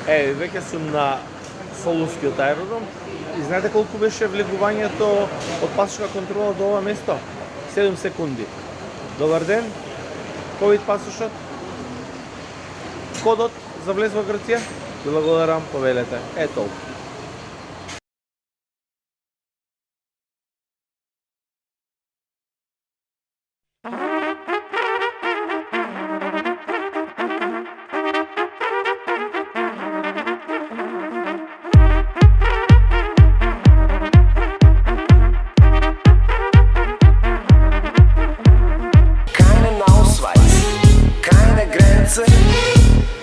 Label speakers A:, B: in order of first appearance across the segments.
A: Веќе сум на Солунскиот аеродром и знаете колку беше влегувањето од пасошка контрола до ова место? 7 секунди. Добар ден, ковид пасошот, кодот за влез во Грција? Благодарам, повелете. Толку.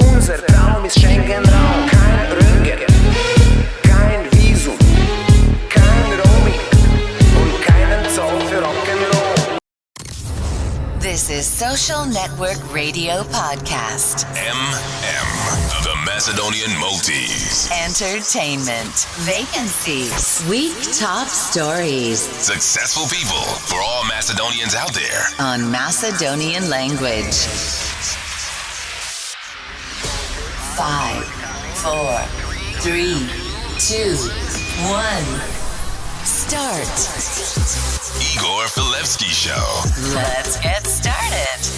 B: Unser Traum ist Schengen-Raum. Kein Röntgen, kein Visum, kein Roaming und keinen Zoll für Rock'n'Roll.
C: This is Social Network Radio Podcast.
D: The Macedonian Multis.
C: Entertainment. Vacancies. Week top stories.
D: Successful people for all Macedonians out there.
C: On Macedonian language. 5, 4, 3, 2, 1. Start.
D: Igor Filevsky Show.
C: Let's get started.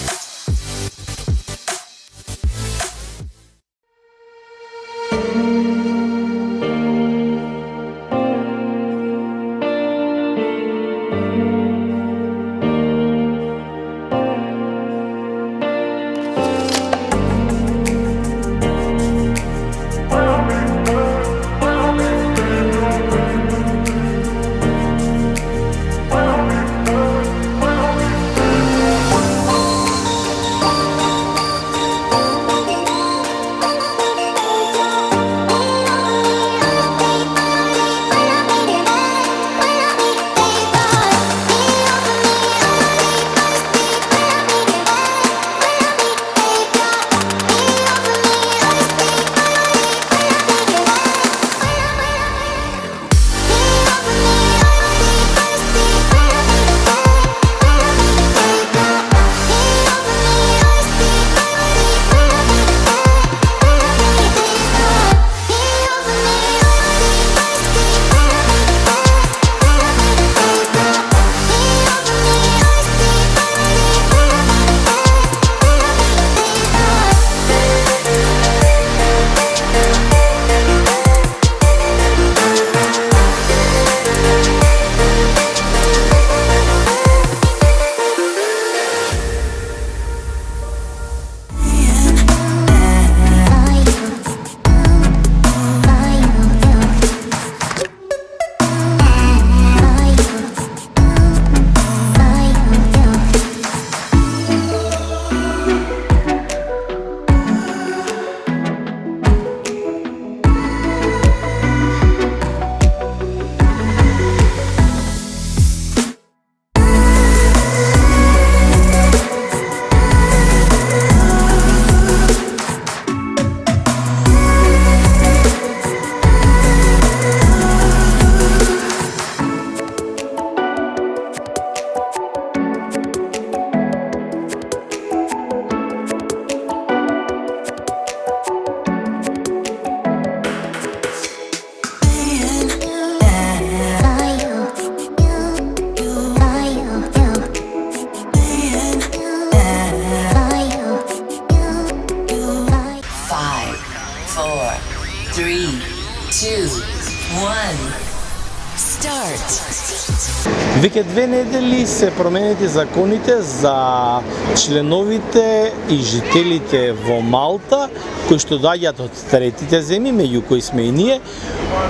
A: Веќе 2 недели се променети законите за членовите и жителите во Малта, кои што доаѓаат од третите земји, меѓу кои сме и ние,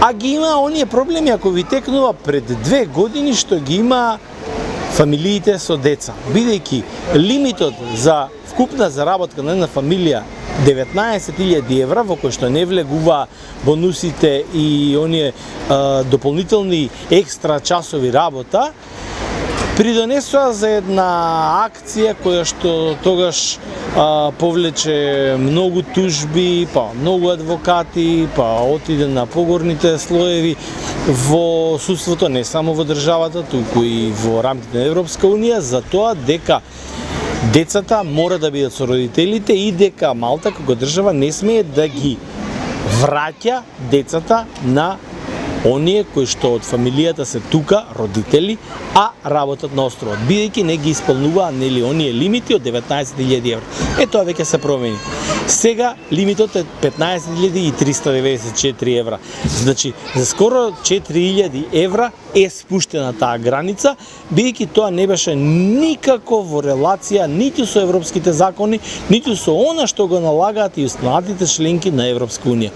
A: а ги има оние проблеми ако ви текнува пред 2 години што ги има фамилиите со деца. Бидејќи лимитот за вкупна заработка на една фамилија 19.000 евра, во кој што не влегува бонусите и оние дополнителни екстра часови работа, придонесува за една акција која што тогаш повлече многу тужби, па многу адвокати, па отиде на погорните слоеви во судството, не само во државата, туку и во рамките на Европска унија, за тоа дека децата мора да бидат со родителите и дека Малта како држава не смее да ги враќа децата на оние кои што од фамилијата се тука, родители, а работат на островот, бидејќи не ги исполнуваа нели оние лимити од 19.000 евра. Тоа веќе се промени. Сега лимитот е 15.394 евра. Значи, за скоро 4.000 евра е спуштена таа граница, бидејќи тоа не беше никако во релација ниту со европските закони, ниту со она што го налагаат и останатите членки на Европска унија.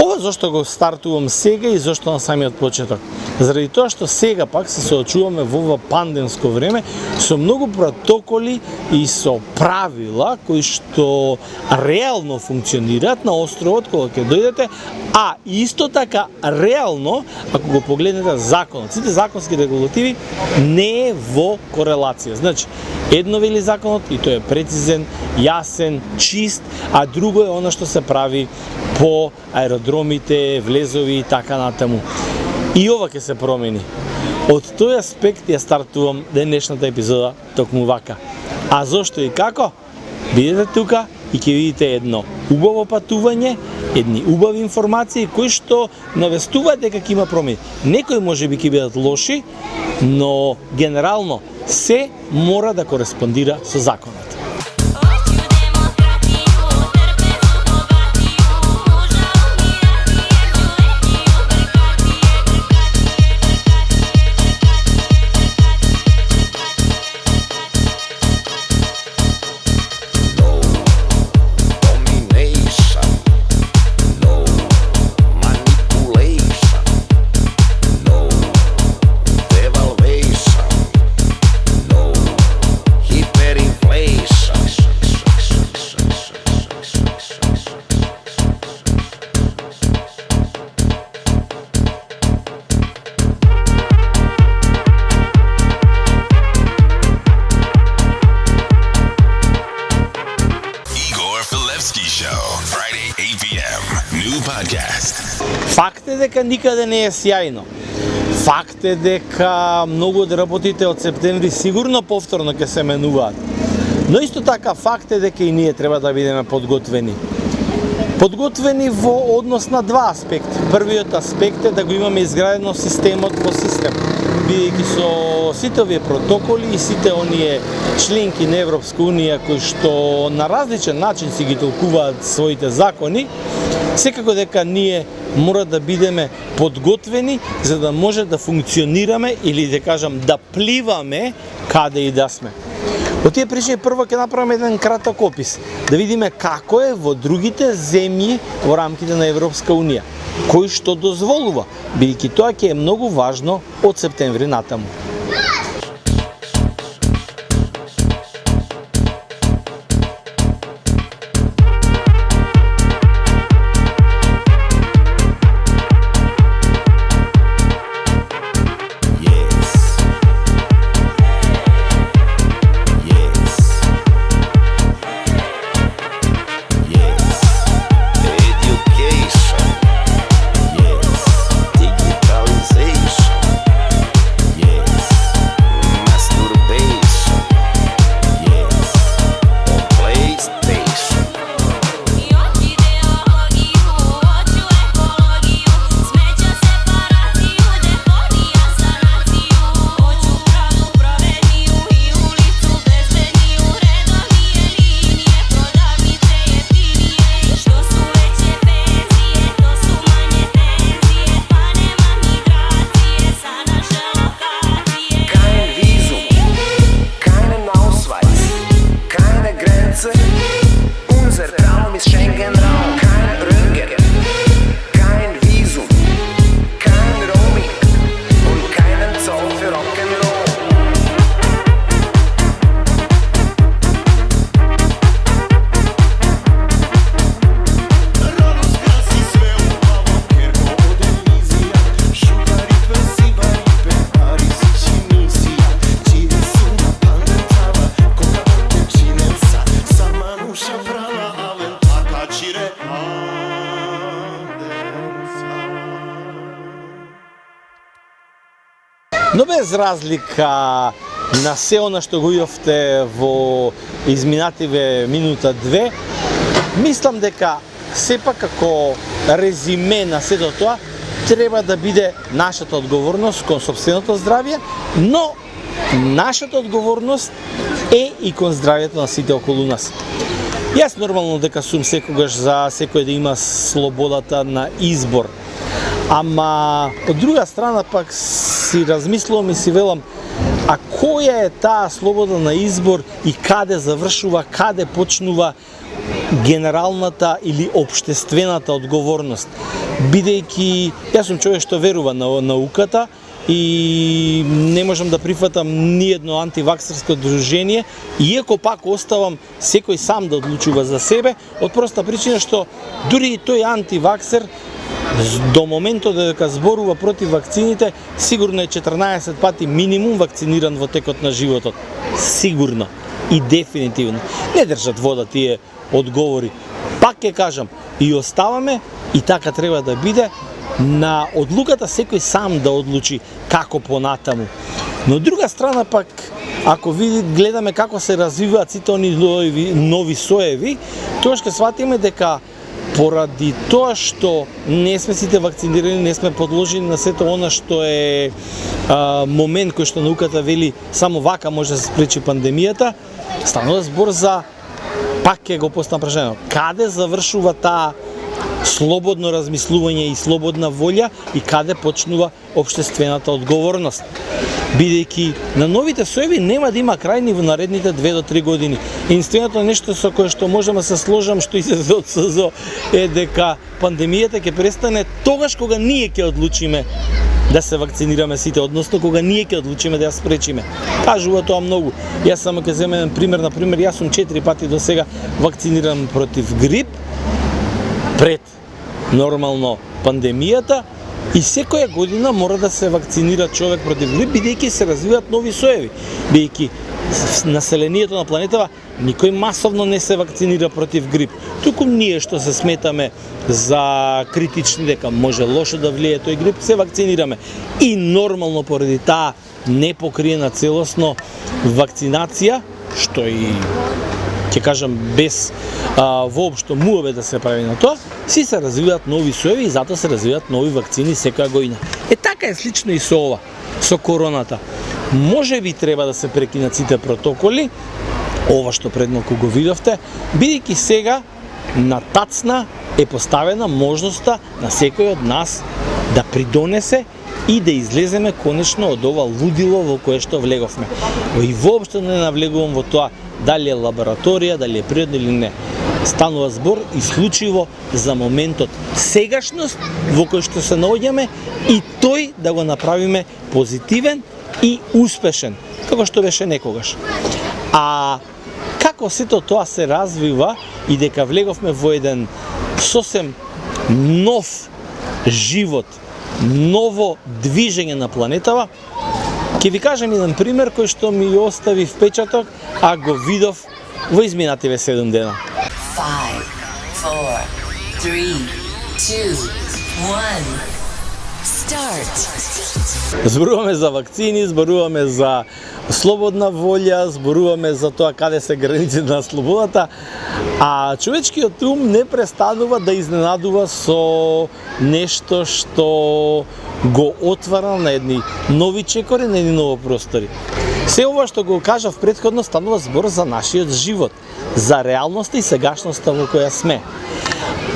A: Ова зашто го стартувам сега и зашто на самиот почеток. Заради тоа што сега пак се соочуваме во ова пандемско време со многу протоколи и со правила кои што реално функционираат на островот кога ќе дојдете, а исто така реално, ако го погледнете законот, сите законски регулативи не е во корелација. Значи, едно вели законот и тој е прецизен, јасен, чист, а друго е она што се прави по аеродромите, влезови и така натаму. И ова ќе се промени. Од тој аспект ја стартувам денешната епизода токму вака. А зошто и како? Бидете тука и ќе видите едно убаво патување, едни убави информации кои што навестуваат дека ќе има промени. Некои можеби ќе бидат лоши, но генерално се мора да кореспондира со законот. Факт е дека никаде не е сјајно. Факт е дека многу од работите од септември сигурно повторно ќе се менуваат. Но исто така факт е дека и ние треба да бидеме подготвени. Подготвени во однос на два аспекти. Првиот аспект е да го имаме изградено системот во систем. Бидејќи со сите овие протоколи и сите оние членки на Европска унија кои што на различен начин си ги толкуваат своите закони, секако дека ние мора да бидеме подготвени за да може да функционираме или да кажам да пливаме каде и да сме. Од тие причини прво ќе направиме еден краток опис, да видиме како е во другите земји во рамките на Европска унија, кој што дозволува, бидејќи тоа ќе е многу важно од септември натаму.
B: Unser Traum ist Schengen-Raum. Kein Röntgen, kein Visum, kein Roaming und keinen Zoll für Rock'n'Roll.
A: Но без разлика на се она што го видовте во изминативе минута две, мислам дека сепак како резиме на сето тоа, треба да биде нашата одговорност кон сопственото здравје, но нашата одговорност е и кон здравјето на сите околу нас. Јас нормално дека сум секогаш за секој да има слободата на избор. Ама, од друга страна пак си размислувам и си велам, а која е таа слобода на избор и каде завршува, каде почнува генералната или општествената одговорност? Бидејќи, јас сум човек што верува на науката и не можам да прифатам ниедно антиваксерско дружение, иако пак оставам секој сам да одлучува за себе, од проста причина што дури и тој антиваксер до моментот дека зборува против вакцините, сигурно е 14 пати минимум вакциниран во текот на животот. Сигурно и дефинитивно. Не држат вода тие одговори. Пак ќе кажам, и оставаме, и така треба да биде, на одлуката секој сам да одлучи како понатаму. Но од друга страна пак, ако гледаме како се развиваат сите они нови соеви, тоа ќе сватиме дека поради тоа што не сме сите вакцинирани, не сме подложени на сето она што е момент кој што науката вели само вака може да се спречи пандемијата, станува збор за, пак ќе го поставам прашање, каде завршува таа слободно размислување и слободна волја и каде почнува општествената одговорност. Бидејќи на новите соеви нема да има крај ни во наредните 2 до 3 години. Единственото нешто со кое што можам да се сложам што излезе од СЗО е дека пандемијата ќе престане тогаш кога ние ќе одлучиме да се вакцинираме сите, односно кога ние ќе одлучиме да ја спречиме. Кажува тоа многу. Јас само ќе земем пример, например, јас сум 4 пати до сега вакциниран против грип пред нормално пандемијата и секоја година мора да се вакцинира човек против грип, бидејќи се развиваат нови соеви, бидејќи населението на планетава никој масовно не се вакцинира против грип. Туку ние што се сметаме за критични дека може лошо да влие тој грип, се вакцинираме. И нормално поради таа непокриена целосно вакцинација, што и ќе кажам без воопшто муаве да се прави на тоа, си се развиваат нови соеви и затоа се развиваат нови вакцини секоја година. Така е слично и со ова, со короната. Може би треба да се прекинат сите протоколи, ова што предмалку го видовте, бидејќи сега на тацна е поставена можноста на секој од нас да придонесе и да излеземе конечно од ова лудило во кое што влеговме. И воопшто не навлегувам во тоа дали е лабораторија, дали е природно или не. Станува збор исклучиво за моментот сегашност во кој што се наоѓаме и тој да го направиме позитивен и успешен, како што беше некогаш. А како сето тоа се развива и дека влеговме во еден сосем нов живот, ново движење на планетава, ќе ви кажам еден пример кој што ми остави впечаток, а го видов во изминативе 7 дена.
C: 5, 4, 3, 2, 1. Start.
A: Зборуваме за вакцини, зборуваме за слободна волја, зборуваме за тоа каде се границите на слободата, а човечкиот ум не престанува да изненадува со нешто што го отвара на едни нови чекори, на едни нови простори. Се ова што го кажав претходно станува збор за нашиот живот, за реалноста и сегашноста во која сме.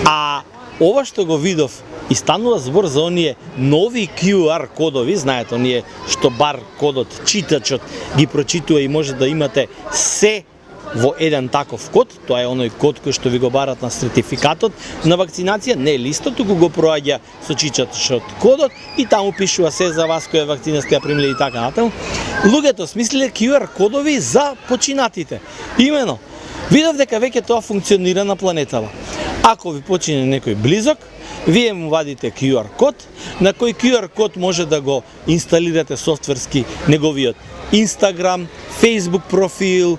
A: А ова што го видов и станува збор за оние нови QR кодови, знаете, оние што бар кодот, читачот ги прочитува и може да имате се во еден таков код, тоа е оној код кој што ви го барат на сертификатот на вакцинација, не листот, туку го проаѓа со читачот кодот и таму пишува се за вас која вакцина сте ја примиле и така натаму. Луѓето смислиле QR кодови за починатите. Имено, видов дека веќе тоа функционира на планетава. Ако ви почине некој близок, вие му вадите QR код, на кој QR код може да го инсталирате софтверски неговиот Instagram, Facebook профил,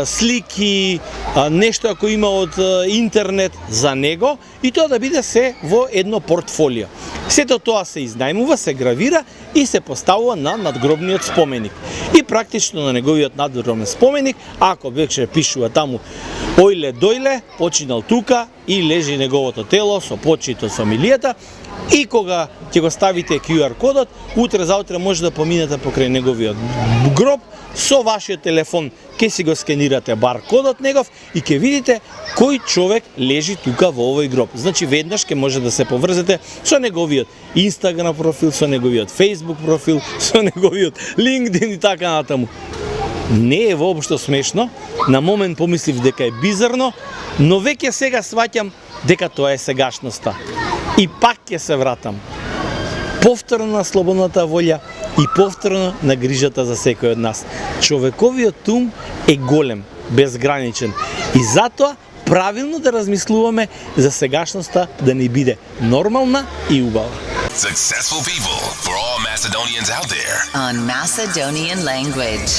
A: слики, нешто ако има од интернет за него и тоа да биде се во едно портфолио. Сето тоа се изнајмува, се гравира и се поставува на надгробниот споменик. И практично на неговиот надгробен споменик, ако веќе пишува таму ојле дојле, починал тука, и лежи неговото тело со почит од фамилијата, и кога ќе го ставите QR кодот, утре заутре може да поминете покрај неговиот гроб со вашиот телефон, ќе си го скенирате баркодот негов и ќе видите кој човек лежи тука во овој гроб. Значи веднаш ќе може да се поврзете со неговиот Instagram профил, со неговиот Facebook профил, со неговиот LinkedIn и така натаму. Не е воопшто смешно, на момент помислив дека е бизарно, но веќе сега сваќам дека тоа е сегашноста. И пак ќе се вратам. Повторно на слободната волја и повторно на грижата за секој од нас. Човековиот ум е голем, безграничен и затоа правилно да размислуваме за сегашноста да ни биде нормална и убава.
D: Successful people for all Macedonians out there.
C: On Macedonian language.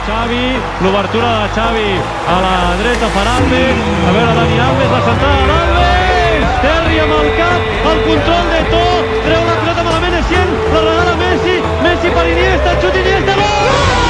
E: Xavi, l'obertura de Xavi a la dreta per Alves, a veure Dani Alves, la centrada d'Alves, Terri amb el cap, el control de tot, treu la pilota malament Essien, la regala Messi, Messi per Iniesta, xut Iniesta, gol!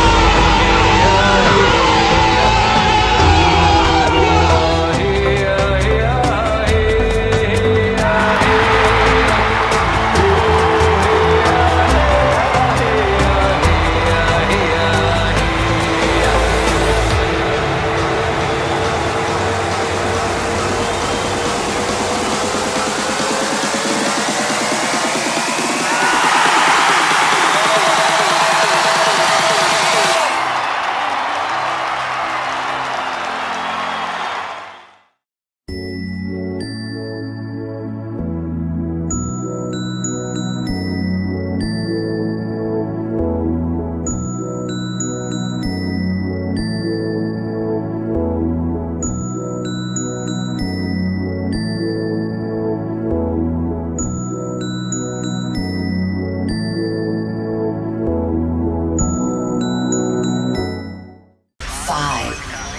C: Five,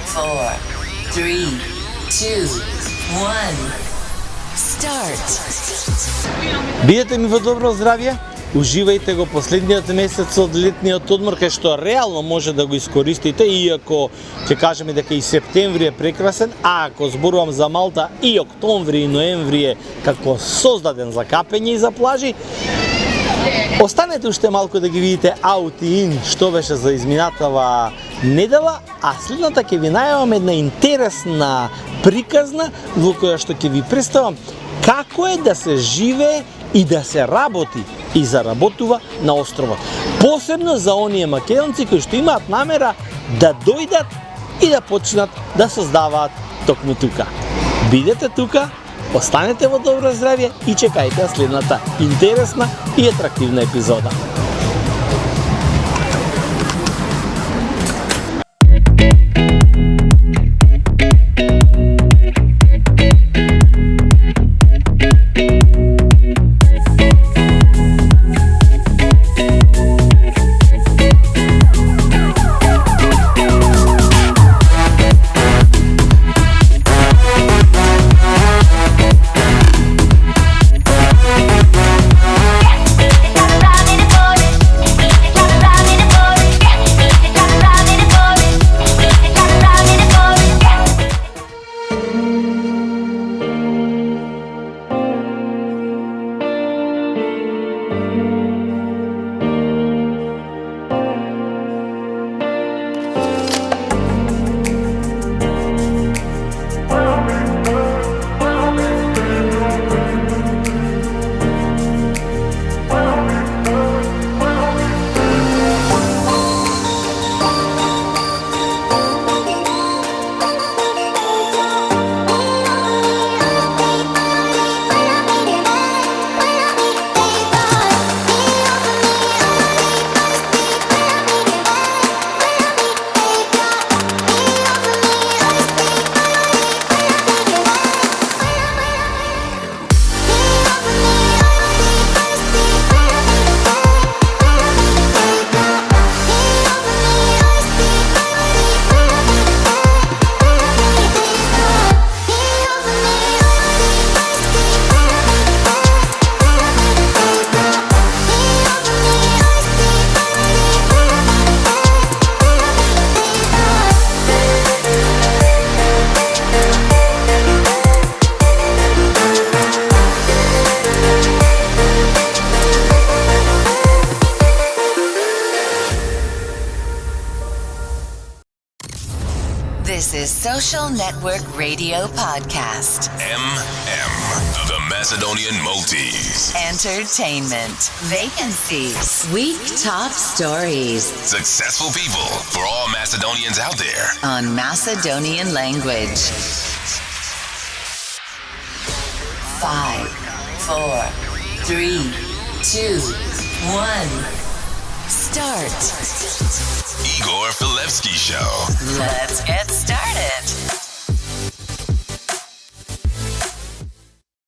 C: four, three, two, one. Start.
A: Бидете ми во добро здравје, уживајте го последниот месец од летниот одмор, кај што реално може да го искористите, иако ќе кажеме дека и септември е прекрасен, а ако зборувам за Малта, и октомври и ноември е како создаден за капење и за плажи. Останете уште малку да ги видите аут и ин што беше за изминатава недела, а следната ќе ви најавам една интересна приказна во која што ќе ви представам како е да се живее и да се работи и заработува на островот. Посебно за оние македонци кои што имаат намера да дојдат и да почнат да создаваат токму тука. Бидете тука, останете во добро здравје и чекајте следната интересна и атрактивна епизода.
C: This is Social Network Radio Podcast.
D: The Macedonian Maltese.
C: Entertainment. Vacancies. Week top stories.
D: Successful people for all Macedonians out there.
C: On Macedonian language. 5, 4, 3, 2, 1. Start.
D: Igor Filevsky Show.
C: Let's get started.